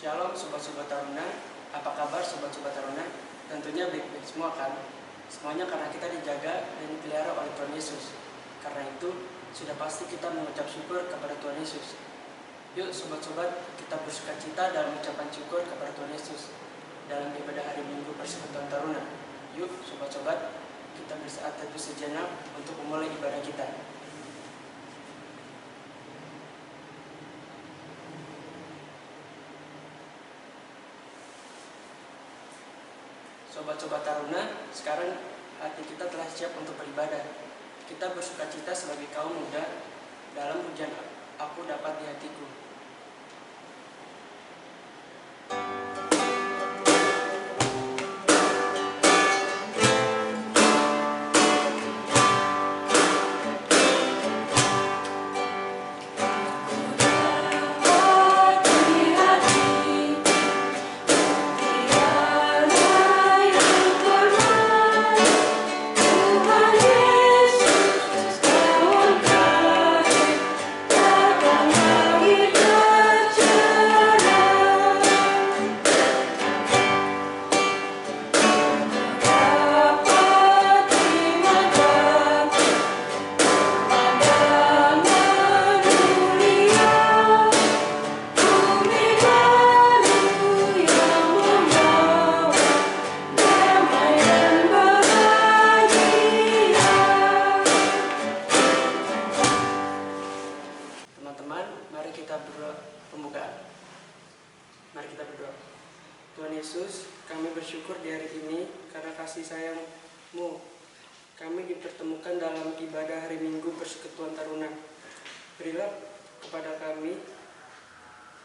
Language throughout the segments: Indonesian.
Shalom Sobat-Sobat Taruna, apa kabar Sobat-Sobat Taruna? Tentunya baik-baik semua kan? Semuanya karena kita dijaga dan dipelihara oleh Tuhan Yesus. Karena itu, sudah pasti kita mengucap syukur kepada Tuhan Yesus. Yuk Sobat-Sobat, kita bersukacita dalam ucapan syukur kepada Tuhan Yesus dalam ibadah hari Minggu Persekutuan Taruna. Yuk Sobat-Sobat, kita bersaat teduh sejenak untuk memulai ibadah kita. Sobat-sobat Taruna, sekarang hati kita telah siap untuk beribadah. Kita bersukacita sebagai kaum muda dalam pujian Aku Dapat di Hatiku. Mari kita berdoa. Tuhan Yesus, kami bersyukur di hari ini karena kasih sayang-Mu. Kami dipertemukan dalam ibadah hari Minggu Persekutuan Taruna. Berilah kepada kami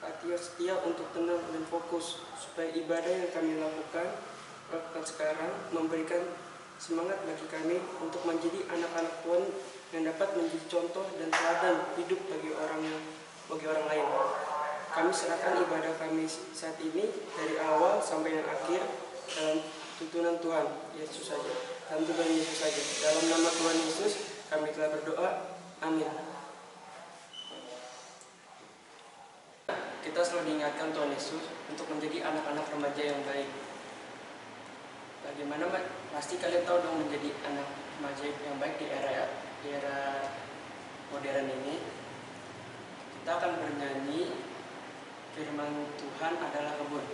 hati yang setia untuk tenang dan fokus, supaya ibadah yang kami lakukan sekarang memberikan semangat bagi kami untuk menjadi anak-anak Tuhan yang dapat menjadi contoh dan teladan hidup bagi orang lain. Kami serahkan ibadah kami saat ini dari awal sampai yang akhir dalam tuntunan Tuhan Yesus saja. Dalam Tuhan Yesus saja. Dalam nama Tuhan Yesus kami telah berdoa. Amin. Kita selalu diingatkan Tuhan Yesus untuk menjadi anak-anak remaja yang baik. Bagaimana pasti kalian tahu dong menjadi anak remaja yang baik di era modern ini. Kita akan bernyanyi Firman Tuhan adalah kebun.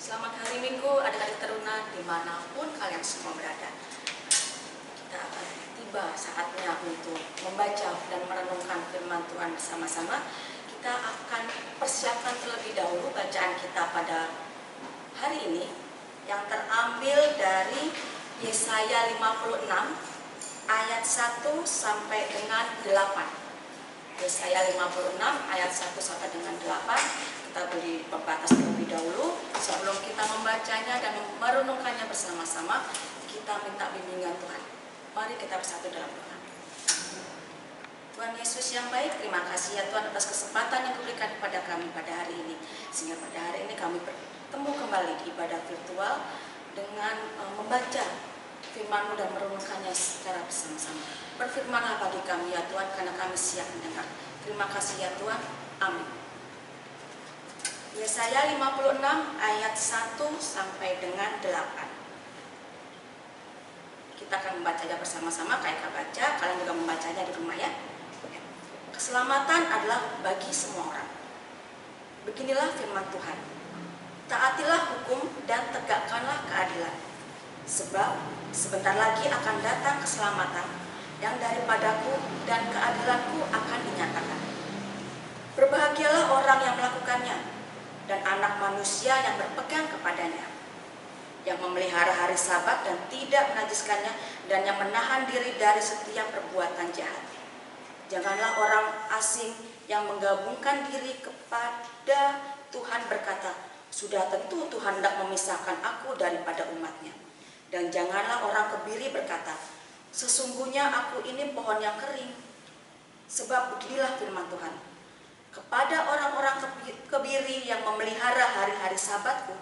Selamat hari Minggu adik-adik Taruna dimanapun kalian semua berada. Kita akan tiba saatnya untuk membaca dan merenungkan firman Tuhan bersama-sama. Kita akan persiapkan terlebih dahulu bacaan kita pada hari ini yang terambil dari Yesaya 56 ayat 1 sampai dengan 8. Yesaya 56 ayat 1 sampai dengan 8. Kita beri pembatas terlebih dahulu. Sebelum kita membacanya dan merenungkannya bersama-sama, kita minta bimbingan Tuhan. Mari kita bersatu dalam doa. Tuhan Yesus yang baik, terima kasih ya Tuhan atas kesempatan yang diberikan kepada kami pada hari ini. Sehingga pada hari ini kami bertemu kembali di ibadah virtual dengan membaca firman-Mu dan merenungkannya secara bersama-sama. Berfirmanlah bagi kami ya Tuhan, karena kami siap mendengar. Terima kasih ya Tuhan. Amin. Yesaya 56 ayat 1 sampai dengan 8. Kita akan membacanya bersama-sama, kayak baca, kalian juga membacanya di rumah ya. Keselamatan adalah bagi semua orang. Beginilah firman Tuhan. Taatilah hukum dan tegakkanlah keadilan. Sebab sebentar lagi akan datang keselamatan yang daripadaku dan keadilanku akan dinyatakan. Berbahagialah orang yang melakukannya dan anak manusia yang berpegang kepadanya, yang memelihara hari Sabat dan tidak menajiskannya, dan yang menahan diri dari setiap perbuatan jahat. Janganlah orang asing yang menggabungkan diri kepada Tuhan berkata, sudah tentu Tuhan hendak memisahkan aku daripada umatnya. Dan janganlah orang kebiri berkata, sesungguhnya aku ini pohon yang kering. Sebab beginilah firman Tuhan, kepada orang-orang kebiri yang memelihara hari-hari Sabatku,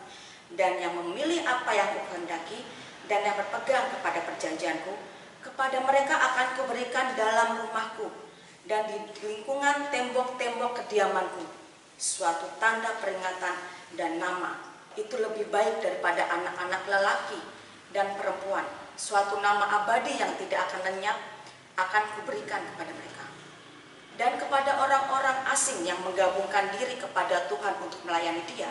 dan yang memilih apa yang kuhendaki, dan yang berpegang kepada perjanjianku, kepada mereka akan kuberikan dalam rumahku dan di lingkungan tembok-tembok kediamanku suatu tanda peringatan dan nama. Itu lebih baik daripada anak-anak lelaki dan perempuan. Suatu nama abadi yang tidak akan lenyap akan kuberikan kepada mereka. Dan kepada orang-orang asing yang menggabungkan diri kepada Tuhan untuk melayani Dia,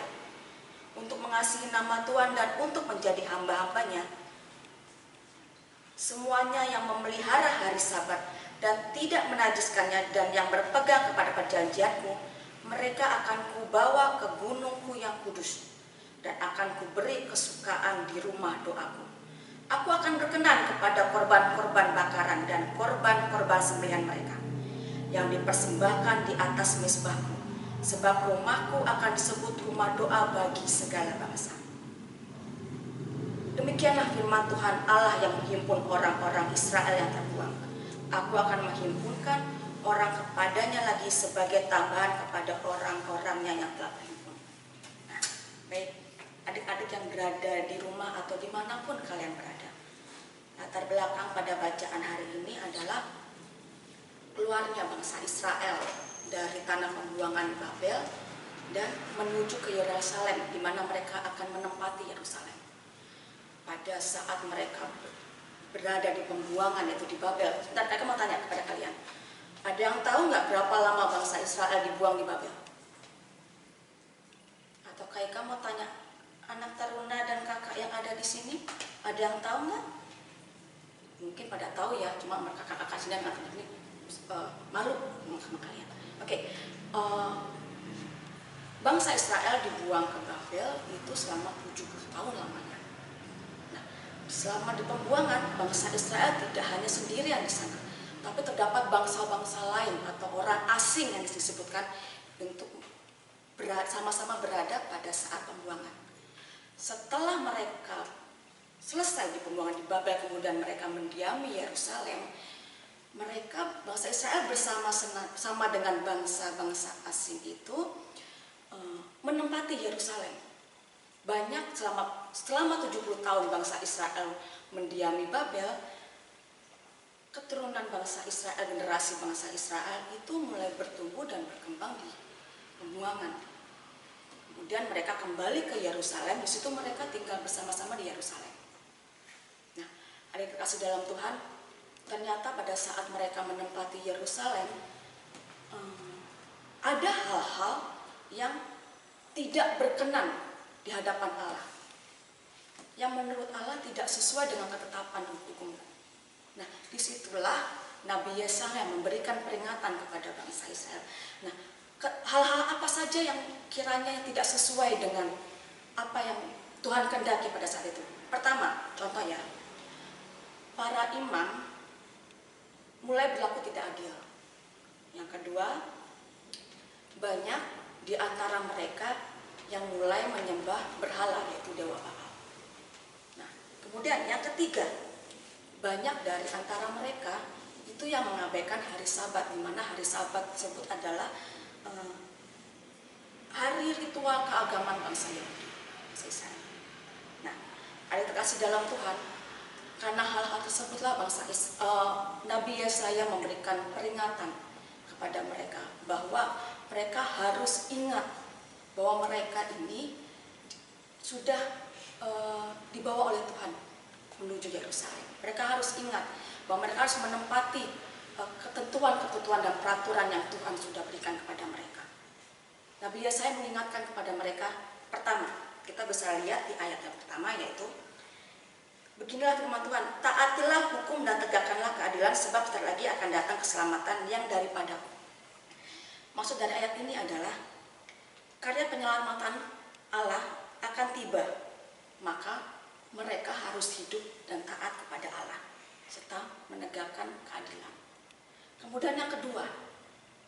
untuk mengasihi nama Tuhan dan untuk menjadi hamba-hambanya, semuanya yang memelihara hari Sabat dan tidak menajiskannya dan yang berpegang kepada perjanjianku, mereka akan kubawa ke gunungku yang kudus dan akan kuberi kesukaan di rumah doaku. Aku akan berkenan kepada korban-korban bakaran dan korban-korban sembelihan mereka yang dipersembahkan di atas mezbahku, sebab rumahku akan disebut rumah doa bagi segala bangsa. Demikianlah firman Tuhan Allah yang menghimpun orang-orang Israel yang terbuang. Aku akan menghimpunkan orang kepadanya lagi sebagai tambahan kepada orang-orangnya yang telah terhimpun. Nah, baik, adik-adik yang berada di rumah atau dimanapun kalian berada, latar belakang pada bacaan hari ini adalah keluarnya bangsa Israel dari tanah pembuangan Babel dan menuju ke Yerusalem, di mana mereka akan menempati Yerusalem. Pada saat mereka berada di pembuangan, yaitu di Babel. Sebentar, saya mau tanya kepada kalian, ada yang tahu nggak berapa lama bangsa Israel dibuang di Babel? Atau kayak kamu tanya anak taruna dan kakak yang ada di sini, ada yang tahu nggak? Mungkin pada tahu ya, cuma kakak-kakak sini dan anak ini malu sama kalian. Oke. Bangsa Israel dibuang ke Babel itu selama 70 tahun lamanya. Nah, selama di pembuangan, bangsa Israel tidak hanya sendirian di sana, tapi terdapat bangsa-bangsa lain atau orang asing yang disebutkan untuk sama-sama berada pada saat pembuangan. Setelah mereka selesai di pembuangan di Babel, kemudian mereka mendiami Yerusalem, mereka, bangsa Israel bersama dengan bangsa-bangsa asing itu menempati Yerusalem. Banyak selama 70 tahun bangsa Israel mendiami Babel, keturunan bangsa Israel, generasi bangsa Israel itu mulai bertumbuh dan berkembang di pembuangan. Kemudian mereka kembali ke Yerusalem, di situ mereka tinggal bersama-sama di Yerusalem. Nah, adik terkasih dalam Tuhan, ternyata pada saat mereka menempati Yerusalem, ada hal-hal yang tidak berkenan di hadapan Allah, yang menurut Allah tidak sesuai dengan ketetapan hukum. Nah, disitulah Nabi Yesaya memberikan peringatan kepada bangsa Israel. Nah, hal-hal apa saja yang kiranya tidak sesuai dengan apa yang Tuhan kehendaki pada saat itu? Pertama, contoh ya, para imam mulai berlaku tidak adil. Yang kedua, banyak di antara mereka yang mulai menyembah berhala, yaitu dewa Baal. Nah, kemudian yang ketiga, banyak dari antara mereka itu yang mengabaikan hari Sabat, di mana hari Sabat tersebut adalah hari ritual keagamaan bangsa Yahudi. Nah, adik terkasih dalam Tuhan, karena hal-hal tersebutlah Nabi Yesaya memberikan peringatan kepada mereka bahwa mereka harus ingat bahwa mereka ini sudah dibawa oleh Tuhan menuju Yerusalem. Mereka harus ingat bahwa mereka harus menempati ketentuan-ketentuan dan peraturan yang Tuhan sudah berikan kepada mereka. Nabi Yesaya mengingatkan kepada mereka, pertama, kita bisa lihat di ayat yang pertama, yaitu Beginilah firman Tuhan, taatilah hukum dan tegakkanlah keadilan, sebab sebentar lagi akan datang keselamatan yang daripadaku. Maksud dari ayat ini adalah karya penyelamatan Allah akan tiba, maka mereka harus hidup dan taat kepada Allah serta menegakkan keadilan. Kemudian yang kedua,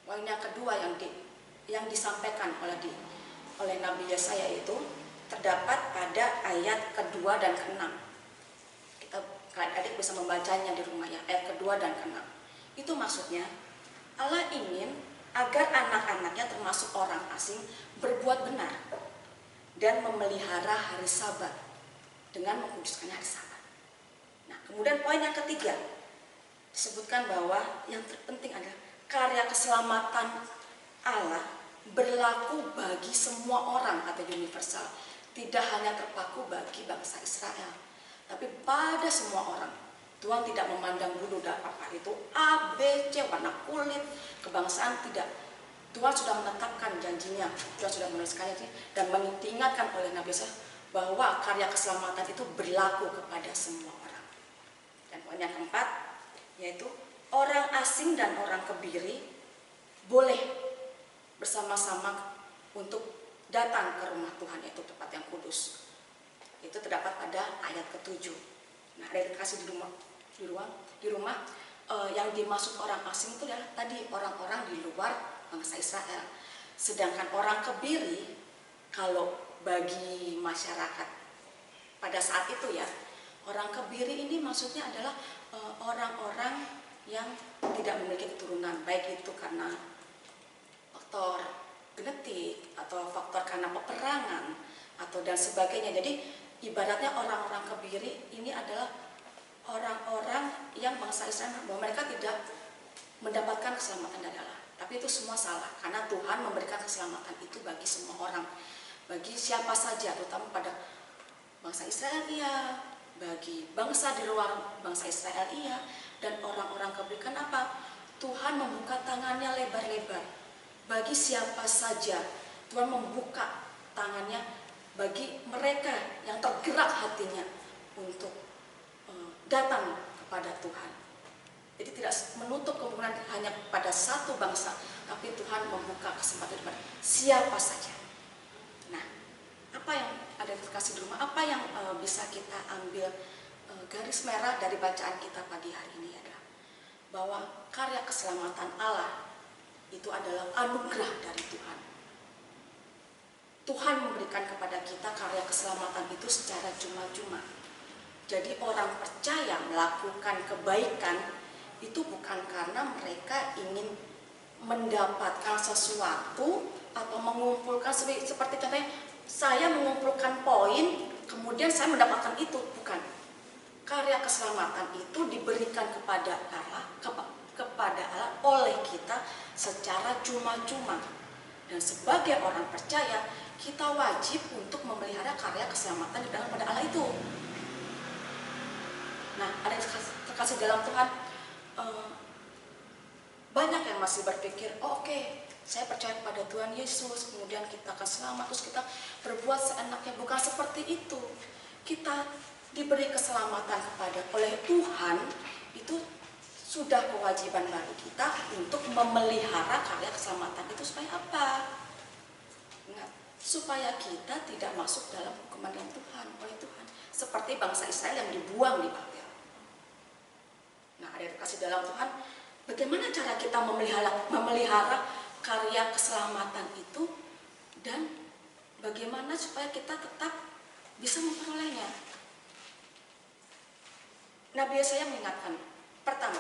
poin yang kedua yang disampaikan oleh Nabi Yesaya itu terdapat pada ayat kedua dan keenam. Adik bisa membacanya di rumah ya, ayat kedua dan keenam. Itu maksudnya Allah ingin agar anak-anaknya termasuk orang asing berbuat benar dan memelihara hari Sabat dengan mengkuduskan hari Sabat. Nah, kemudian poin yang ketiga disebutkan bahwa yang terpenting adalah karya keselamatan Allah berlaku bagi semua orang atau universal, tidak hanya terpaku bagi bangsa Israel, tapi pada semua orang. Tuhan tidak memandang bulu dan apa itu A, B, C, warna kulit, kebangsaan, tidak. Tuhan sudah menetapkan janjinya, Tuhan sudah menuliskannya dan mengingatkan oleh Nabi Yesaya bahwa karya keselamatan itu berlaku kepada semua orang. Dan poin yang keempat yaitu orang asing dan orang kebiri boleh bersama-sama untuk datang ke rumah Tuhan, yaitu tempat yang kudus. Itu terdapat pada ayat ke-7. Nah, ada dikasih di rumah yang dimaksud orang asing itu adalah tadi orang-orang di luar bangsa Israel. Sedangkan orang kebiri, kalau bagi masyarakat pada saat itu ya, orang kebiri ini maksudnya adalah orang-orang yang tidak memiliki keturunan, baik itu karena faktor genetik atau faktor karena peperangan atau dan sebagainya. Jadi ibaratnya orang-orang kebiri ini adalah orang-orang yang bangsa Israel bahwa mereka tidak mendapatkan keselamatan dari Allah. Tapi itu semua salah, karena Tuhan memberikan keselamatan itu bagi semua orang, bagi siapa saja, terutama pada bangsa Israel iya, bagi bangsa di luar bangsa Israel iya, dan orang-orang kebiri. Kenapa? Tuhan membuka tangannya lebar-lebar bagi siapa saja. Tuhan membuka tangannya bagi mereka yang tergerak hatinya untuk datang kepada Tuhan. Jadi tidak menutup kemungkinan hanya pada satu bangsa, tapi Tuhan membuka kesempatan kepada siapa saja. Nah, apa yang ada dikasih di rumah, apa yang bisa kita ambil garis merah dari bacaan kita pagi hari ini adalah bahwa karya keselamatan Allah itu adalah anugerah dari Tuhan. Tuhan memberikan kepada kita karya keselamatan itu secara cuma-cuma. Jadi orang percaya melakukan kebaikan itu bukan karena mereka ingin mendapatkan sesuatu atau mengumpulkan seperti contohnya saya mengumpulkan poin kemudian saya mendapatkan itu, bukan. Karya keselamatan itu diberikan kepada Allah oleh kita secara cuma-cuma. Dan sebagai orang percaya kita wajib untuk memelihara karya keselamatan di dalam pada Allah itu. Nah, ada terkasih dalam Tuhan, banyak yang masih berpikir, oke, saya percaya kepada Tuhan Yesus, kemudian kita akan selamat, terus kita berbuat seenaknya. Bukan seperti itu. Kita diberi keselamatan oleh Tuhan, itu sudah kewajiban bagi kita untuk memelihara karya keselamatan itu supaya apa? Nah, supaya kita tidak masuk dalam hukuman yang oleh Tuhan, seperti bangsa Israel yang dibuang di Babel. Nah, ada dikasih dalam Tuhan, bagaimana cara kita memelihara karya keselamatan itu dan bagaimana supaya kita tetap bisa memperolehnya. Nabi Yesaya mengingatkan, pertama,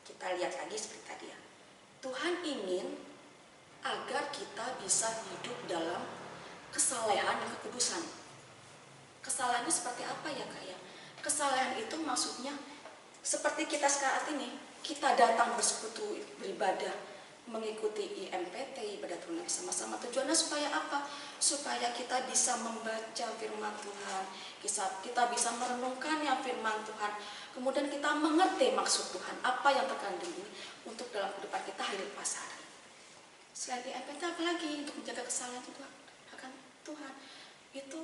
kita lihat lagi seperti tadi ya, Tuhan ingin agar kita bisa hidup dalam kesalehan dan kekudusan. Kesalahan itu seperti apa ya Kak ya? Kesalehan itu maksudnya seperti kita saat ini, kita datang bersekutu beribadah, mengikuti IMPT, ibadah tunai sama-sama. Tujuannya supaya apa? Supaya kita bisa membaca firman Tuhan, kita bisa merenungkan yang firman Tuhan, kemudian kita mengerti maksud Tuhan, apa yang terkandung ini untuk dalam kehidupan kita hidup hari. Selain IMPT, apa lagi untuk menjaga kesalahan Tuhan? Akan Tuhan itu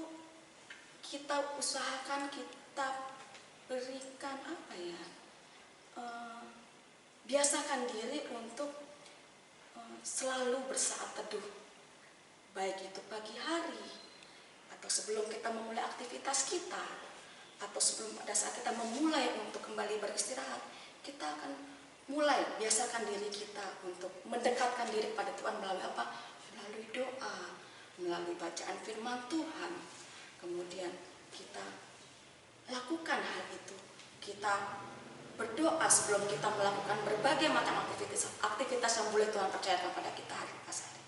kita usahakan, kita berikan apa ya, biasakan diri untuk selalu bersaat teduh, baik itu pagi hari atau sebelum kita memulai aktivitas kita, atau sebelum pada saat kita memulai untuk kembali beristirahat. Kita akan mulai biasakan diri kita untuk mendekatkan diri pada Tuhan melalui apa? Melalui doa, melalui bacaan firman Tuhan. Kemudian kita lakukan hal itu. Kita berdoa sebelum kita melakukan berbagai macam aktivitas yang boleh Tuhan percayakan pada kita hari pas hari.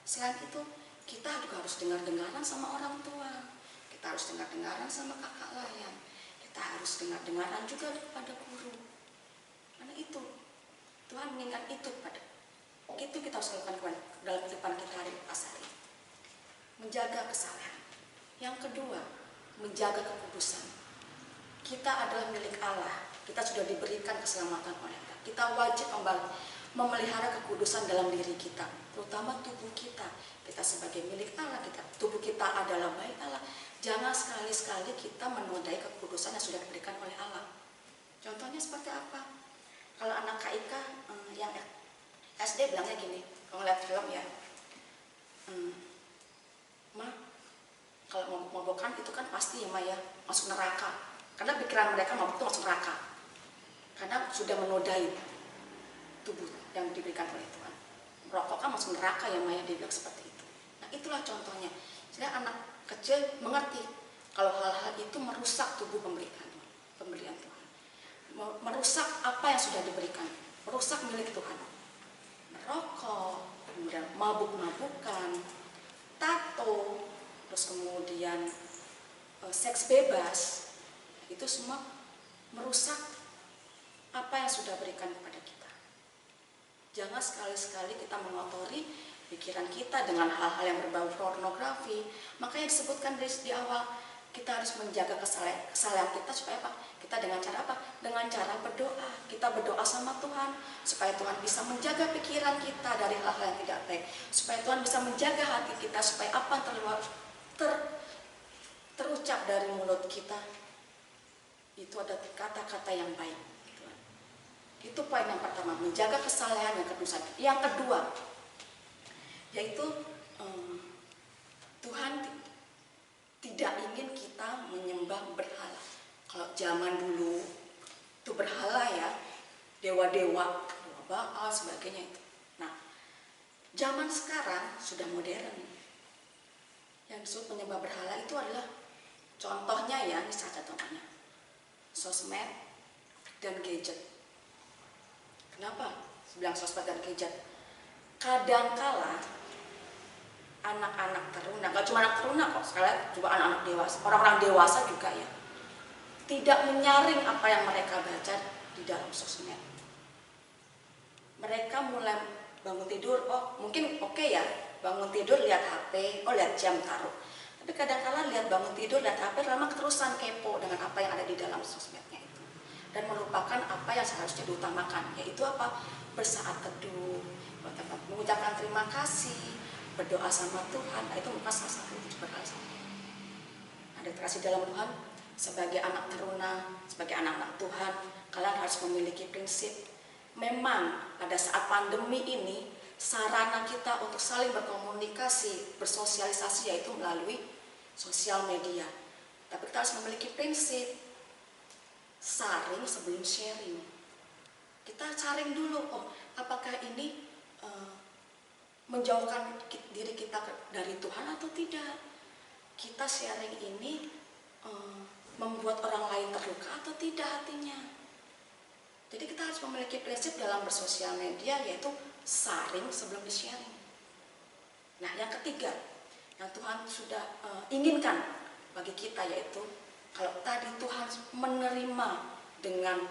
Selain itu, kita juga harus dengar-dengaran sama orang tua. Kita harus dengar-dengaran sama kakak layan. Kita harus dengar-dengaran juga kepada guru. Karena itu, Tuhan mengingat itu pada itu kita harus lakukan dalam kehidupan kita hari pas hari. Menjaga kesalahan. Yang kedua, menjaga kekudusan. Kita adalah milik Allah. Kita sudah diberikan keselamatan oleh Allah. Kita wajib memelihara kekudusan dalam diri kita, terutama tubuh kita. Kita sebagai milik Allah, tubuh kita adalah baik Allah. Jangan sekali-sekali kita menodai kekudusan yang sudah diberikan oleh Allah. Contohnya seperti apa? Kalau anak KIK yang SD bilangnya gini, kalau ngeliat film ya, Ma, kalau mabokan itu kan pasti ya Ma ya, masuk neraka. Karena pikiran mereka mabuk itu masuk neraka. Karena sudah menodai tubuh yang diberikan oleh Tuhan. Merokok kan masuk neraka ya Maya, dia bilang seperti itu. Nah itulah contohnya. Jadi anak kecil mengerti kalau hal-hal itu merusak tubuh pemberian Tuhan. Merusak apa yang sudah diberikan. Merusak milik Tuhan. Merokok, kemudian mabuk-mabukan, tato, terus kemudian seks bebas. Itu semua merusak apa yang sudah berikan kepada kita. Jangan sekali-sekali kita mengotori pikiran kita dengan hal-hal yang berbau pornografi. Makanya disebutkan di awal, kita harus menjaga kesalahan kita supaya apa? Kita dengan cara apa? Dengan cara berdoa. Kita berdoa sama Tuhan supaya Tuhan bisa menjaga pikiran kita dari hal-hal yang tidak baik. Supaya Tuhan bisa menjaga hati kita supaya apa yang terucap dari mulut kita itu ada kata-kata yang baik. Itu poin yang pertama, menjaga kesalehan dan kekudusan. Yang kedua, yaitu Tuhan tidak ingin kita menyembah berhala. Kalau zaman dulu itu berhala ya, dewa-dewa, dewa Baal, sebagainya itu. Nah, zaman sekarang sudah modern. Yang disebut menyembah berhala itu adalah contohnya ya, ini salah satu contohnya, sosmed dan gadget. Kenapa? Bilang sosmed dan gadget. Kadangkala anak-anak teruna, gak cuma anak teruna kok, sekalian juga anak-anak dewasa, orang-orang dewasa juga ya, tidak menyaring apa yang mereka baca di dalam sosmed. Mereka mulai bangun tidur, oh mungkin oke ya, bangun tidur lihat HP, oh lihat jam taruh. Tapi kadang-kala lihat bangun tidur, lihat HP, lama keterusan kepo dengan apa yang ada di dalam sosmednya itu. Dan melupakan apa yang seharusnya diutamakan, yaitu apa? Bersaat teduh, mengucapkan terima kasih, berdoa sama Tuhan. Nah, itu bukan salah satu berdoa sama Tuhan. Ada terkasih dalam Tuhan, sebagai anak teruna, sebagai anak-anak Tuhan, kalian harus memiliki prinsip. Memang pada saat pandemi ini, sarana kita untuk saling berkomunikasi, bersosialisasi yaitu melalui sosial media. Tapi kita harus memiliki prinsip, saring sebelum sharing. Kita saring dulu, oh apakah ini menjauhkan diri kita dari Tuhan atau tidak. Kita sharing ini membuat orang lain terluka atau tidak hatinya. Jadi kita harus memiliki prinsip dalam bersosial media, yaitu saring sebelum di-sharing. Nah yang ketiga, yang Tuhan sudah inginkan bagi kita, yaitu kalau tadi Tuhan menerima dengan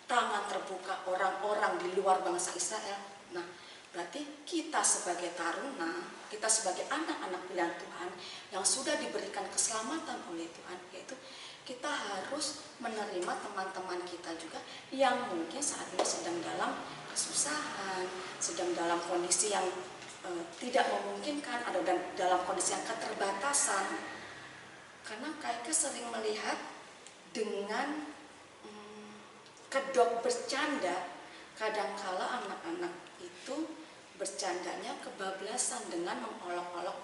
tangan terbuka orang-orang di luar bangsa Israel, nah berarti kita sebagai taruna, kita sebagai anak-anak pilihan Tuhan yang sudah diberikan keselamatan oleh Tuhan, yaitu kita harus menerima teman-teman kita juga yang mungkin saat ini sedang dalam kesusahan, sedang dalam kondisi yang tidak memungkinkan, atau dalam kondisi yang keterbatasan. Karena KIK sering melihat dengan kedok bercanda, kadangkala anak-anak itu bercandanya kebablasan dengan mengolok-olok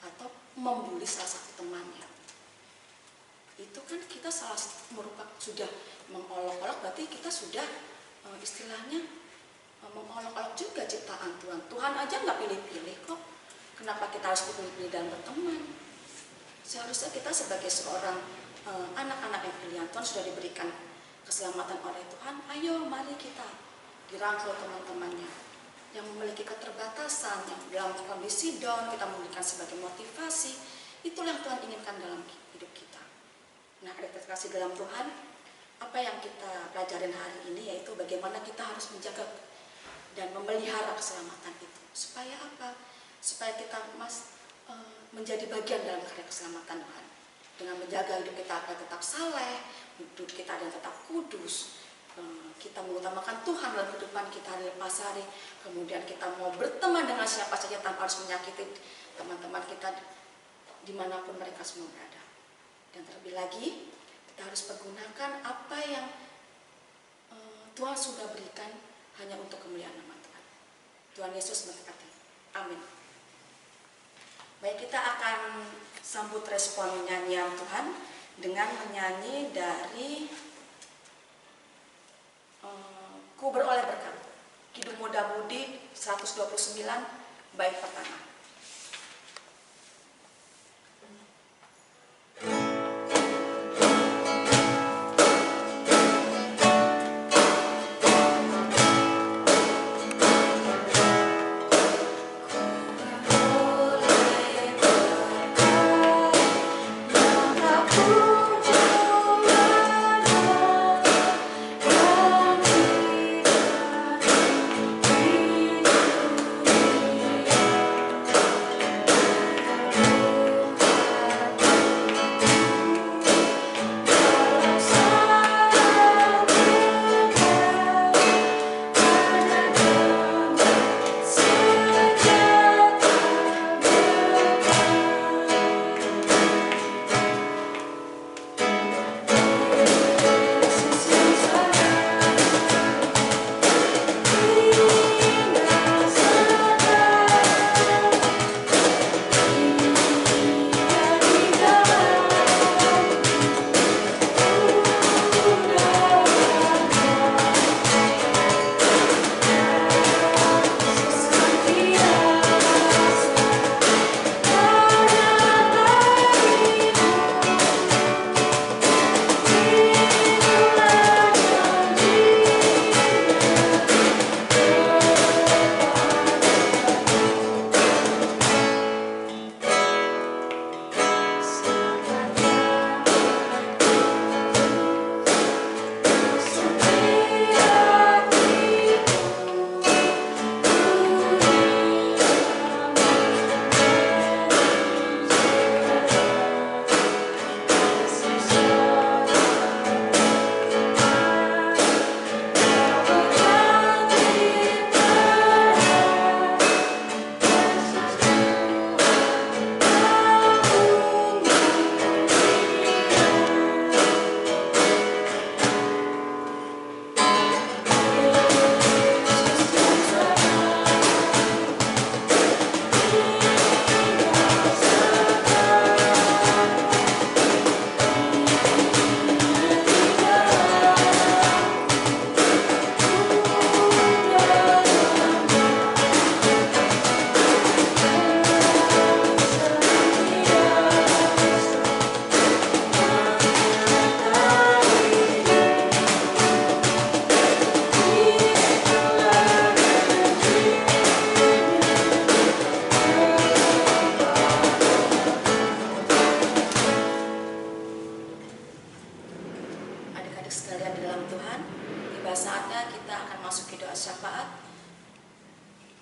atau membuli salah satu temannya. Itu kan kita merupakan sudah mengolok-olok, berarti kita sudah istilahnya mengolok-olok juga ciptaan Tuhan. Tuhan aja nggak pilih-pilih kok. Kenapa kita harus pilih-pilih dalam berteman? Seharusnya kita sebagai seorang anak-anak yang pilihan Tuhan sudah diberikan keselamatan oleh Tuhan. Ayo mari kita dirangkul teman-temannya yang memiliki keterbatasan, yang dalam kondisi down, kita memberikan sebagai motivasi. Itulah yang Tuhan inginkan dalam hidup kita. Nah, adik terkasih dalam Tuhan, apa yang kita pelajarin hari ini yaitu bagaimana kita harus menjaga dan memelihara keselamatan itu. Supaya apa? Supaya kita menjadi bagian dalam karya keselamatan Tuhan. Dengan menjaga hidup kita agar tetap saleh, hidup kita dan tetap kudus. Kita mengutamakan Tuhan dalam kehidupan kita hari lepas hari. Kemudian kita mau berteman dengan siapa saja tanpa harus menyakiti teman-teman kita dimanapun mereka semua berada. Dan terlebih lagi, kita harus pergunakan apa yang Tuhan sudah berikan hanya untuk kemuliaan nama Tuhan. Tuhan Yesus memberkati. Amin. Baik, kita akan sambut respon nyanyian Tuhan dengan menyanyi dari Ku Beroleh Berkat, Kidung Muda Budi 129, bait pertama.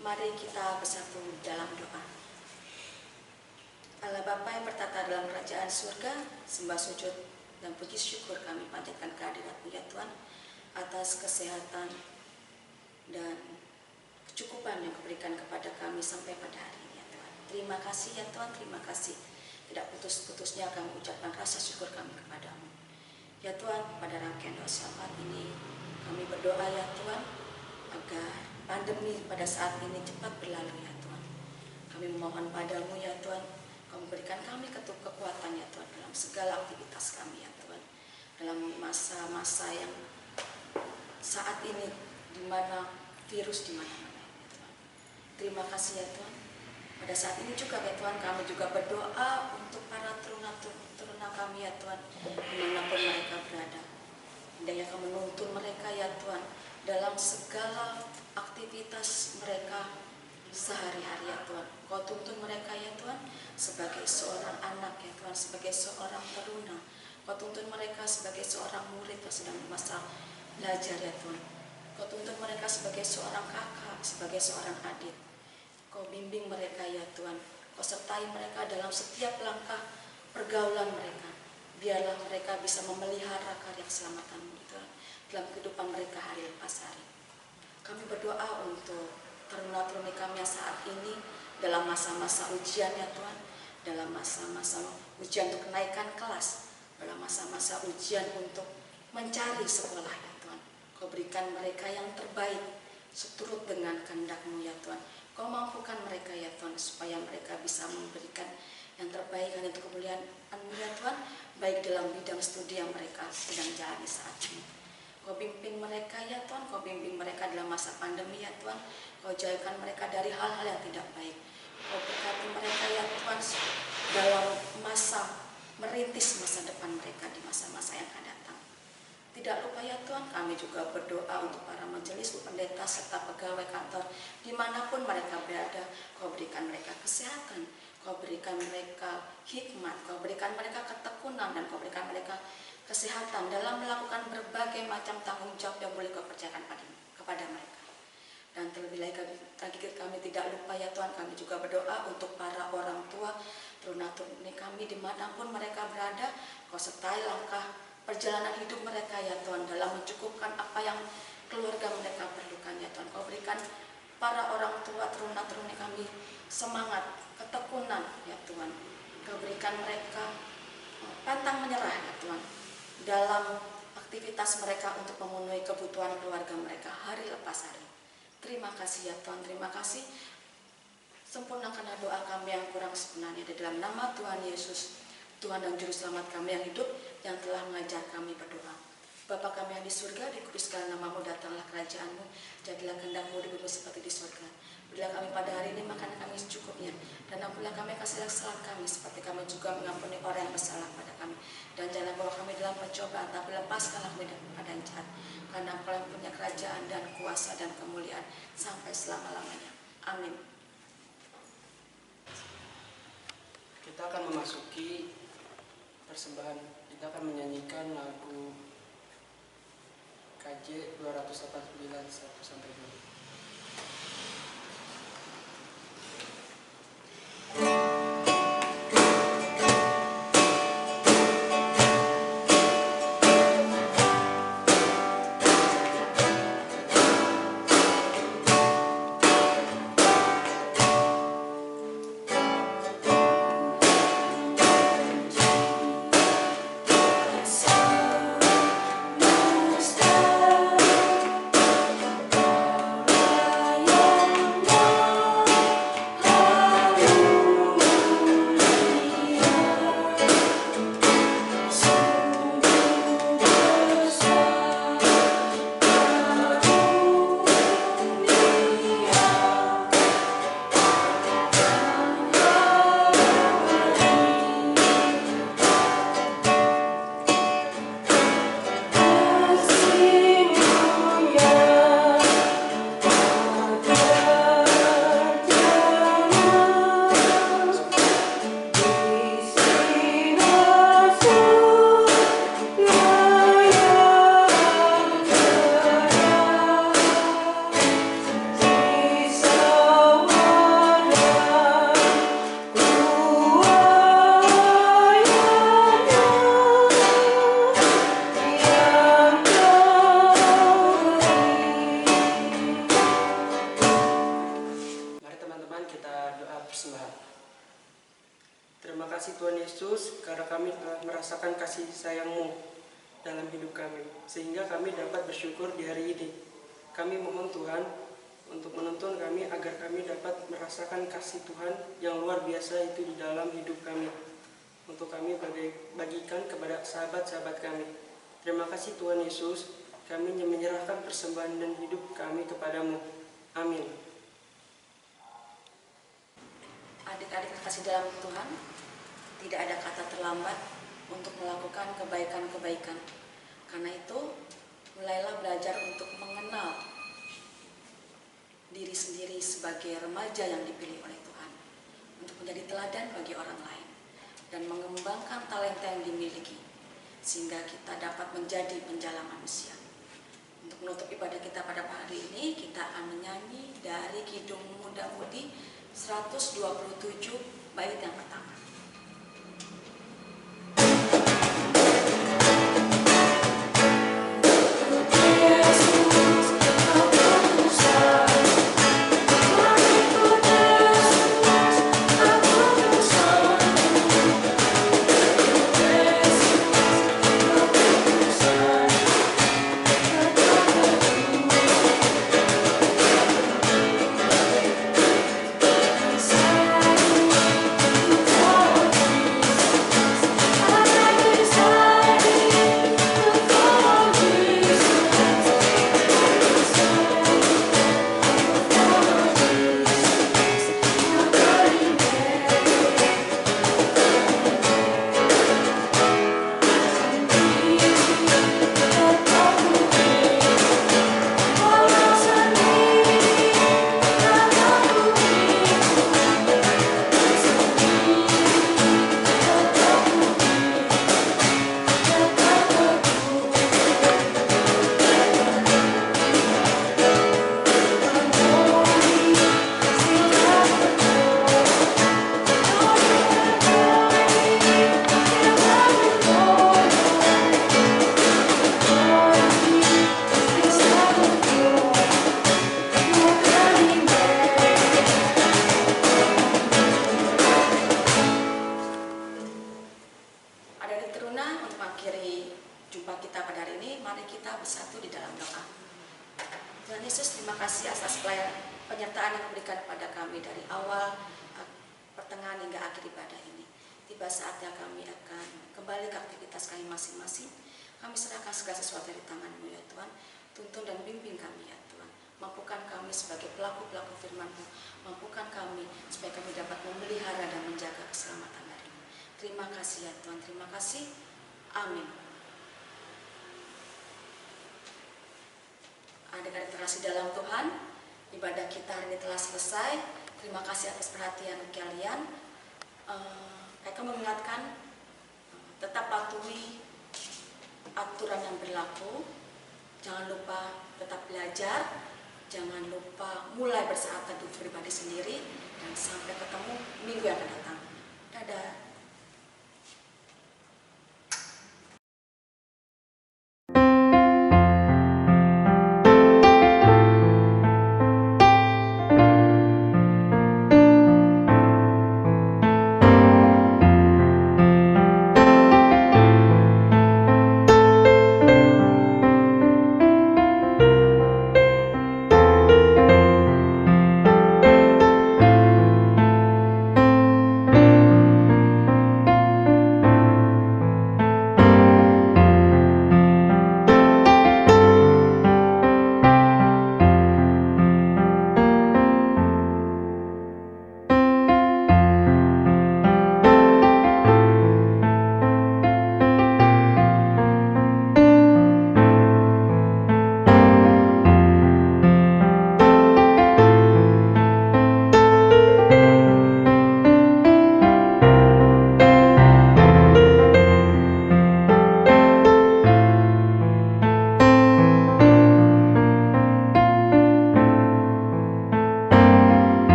Mari kita bersatu dalam doa. Allah Bapa yang bertata dalam kerajaan surga, sembah sujud dan puji syukur kami panjatkan kehadirat-Mu ya Tuhan, atas kesehatan dan kecukupan yang Kau-berikan kepada kami sampai pada hari ini ya Tuhan. Terima kasih ya Tuhan, terima kasih. Tidak putus-putusnya kami ucapkan rasa syukur kami kepada-Mu. Ya Tuhan, pada rangkaian doa syafaat ini Kami berdoa ya Tuhan, agar pandemi pada saat ini cepat berlalu ya Tuhan. Kami memohon padamu ya Tuhan, Kau memberikan kami kekuatan ya Tuhan dalam segala aktivitas kami ya Tuhan. Dalam masa-masa yang saat ini di mana virus di mana-mana ya Tuhan. Terima kasih ya Tuhan. Pada saat ini juga ya Tuhan, kami juga berdoa untuk para teruna kami ya Tuhan, dimanapun mereka berada. Hendaknya Kau menuntun mereka ya Tuhan dalam segala aktivitas mereka sehari-hari ya Tuhan. Kau tuntun mereka ya Tuhan sebagai seorang anak ya Tuhan, sebagai seorang teruna. Kau tuntun mereka sebagai seorang murid yang sedang masa belajar ya Tuhan. Kau tuntun mereka sebagai seorang kakak, sebagai seorang adik. Kau bimbing mereka ya Tuhan. Kau sertai mereka dalam setiap langkah pergaulan mereka. Biarlah mereka bisa memelihara karya keselamatan Tuhan dalam kehidupan mereka hari lepas hari. Kami berdoa untuk teruna-teruni kami yang saat ini dalam masa-masa ujian ya Tuhan, dalam masa-masa ujian untuk kenaikan kelas, dalam masa-masa ujian untuk mencari sekolah ya Tuhan. Kau berikan mereka yang terbaik seturut dengan kehendak-Mu ya Tuhan. Kau mampukan mereka ya Tuhan supaya mereka bisa memberikan yang terbaik hanya untuk kemuliaan-Mu ya Tuhan, baik dalam bidang studi yang mereka sedang jalani saat ini. Kau bimbing mereka ya Tuhan, Kau bimbing mereka dalam masa pandemi ya Tuhan. Kau jauhkan mereka dari hal-hal yang tidak baik. Kau berkati mereka ya Tuhan dalam masa merintis masa depan mereka di masa-masa yang akan datang. Tidak lupa ya Tuhan, kami juga berdoa untuk para majelis, pendeta, serta pegawai kantor dimanapun mereka berada. Kau berikan mereka kesehatan, Kau berikan mereka hikmat, Kau berikan mereka ketekunan, dan Kau berikan mereka kesehatan dalam melakukan berbagai macam tanggung jawab yang boleh Kau percayakan kepada mereka. Dan terlebih lagi kami tidak lupa ya Tuhan, kami juga berdoa untuk para orang tua, teruna-teruni kami dimanapun mereka berada. Kau sertai langkah perjalanan hidup mereka ya Tuhan dalam mencukupkan apa yang keluarga mereka perlukan ya Tuhan. Kau berikan para orang tua, teruna-teruni kami semangat, ketekunan ya Tuhan. Kau berikan mereka pantang menyerah ya Tuhan dalam aktivitas mereka untuk memenuhi kebutuhan keluarga mereka hari lepas hari. Terima kasih ya Tuhan, terima kasih. Sempurnakanlah doa kami yang kurang sebenarnya di dalam nama Tuhan Yesus, Tuhan dan Juru Selamat kami yang hidup, yang telah mengajar kami berdoa. Bapa kami yang di surga, dikuduskanlah nama-Mu, datanglah kerajaan-Mu, jadilah kehendak-Mu di bumi seperti di surga. Berilah kami pada hari ini makanan kami secukupnya, dan ampunilah kami kesalahan kami, seperti kami juga mengampuni orang yang bersalah pada kami. Dan jangan bawa kami dalam pencobaan, tapi lepaskanlah kami daripada yang jahat. Karena Engkau yang punya kerajaan dan kuasa dan kemuliaan sampai selama-lamanya. Amin. Kita akan memasuki persembahan. Kita akan menyanyikan lagu KJ 289 1-2. dalam hidup kami, sehingga kami dapat bersyukur di hari ini. Kami mohon Tuhan untuk menuntun kami agar kami dapat merasakan kasih Tuhan yang luar biasa itu di dalam hidup kami, untuk kami bagikan kepada sahabat-sahabat kami. Terima kasih Tuhan Yesus, kami menyerahkan persembahan dan hidup kami kepadamu. Amin. Adik-adik terkasih dalam Tuhan, tidak ada kata terlambat untuk melakukan kebaikan-kebaikan. Karena itu, mulailah belajar untuk mengenal diri sendiri sebagai remaja yang dipilih oleh Tuhan, untuk menjadi teladan bagi orang lain, dan mengembangkan talenta yang dimiliki, sehingga kita dapat menjadi penjala manusia. Untuk menutup ibadah kita pada hari ini, kita akan menyanyi dari Kidung Muda Mudi 127 bait yang pertama. Tuhan Yesus, terima kasih atas penyertaan yang diberikan kepada kami dari awal, pertengahan hingga akhir ibadah ini. Tiba saatnya kami akan kembali ke aktivitas kami masing-masing. Kami serahkan segala sesuatu di tangan-Mu ya Tuhan. Tuntun dan bimbing kami ya Tuhan. Mampukan kami sebagai pelaku-pelaku firman-Mu. Mampukan kami supaya kami dapat memelihara dan menjaga keselamatan dari-Mu. Terima kasih ya Tuhan, terima kasih. Amin. Adik-adik terkasih dalam Tuhan, ibadah kita hari ini telah selesai. Terima kasih atas perhatian kalian. Mereka mengingatkan tetap patuhi aturan yang berlaku. Jangan lupa tetap belajar. Jangan lupa mulai bersaat teduh pribadi sendiri. Dan sampai ketemu minggu yang akan datang. Dadah.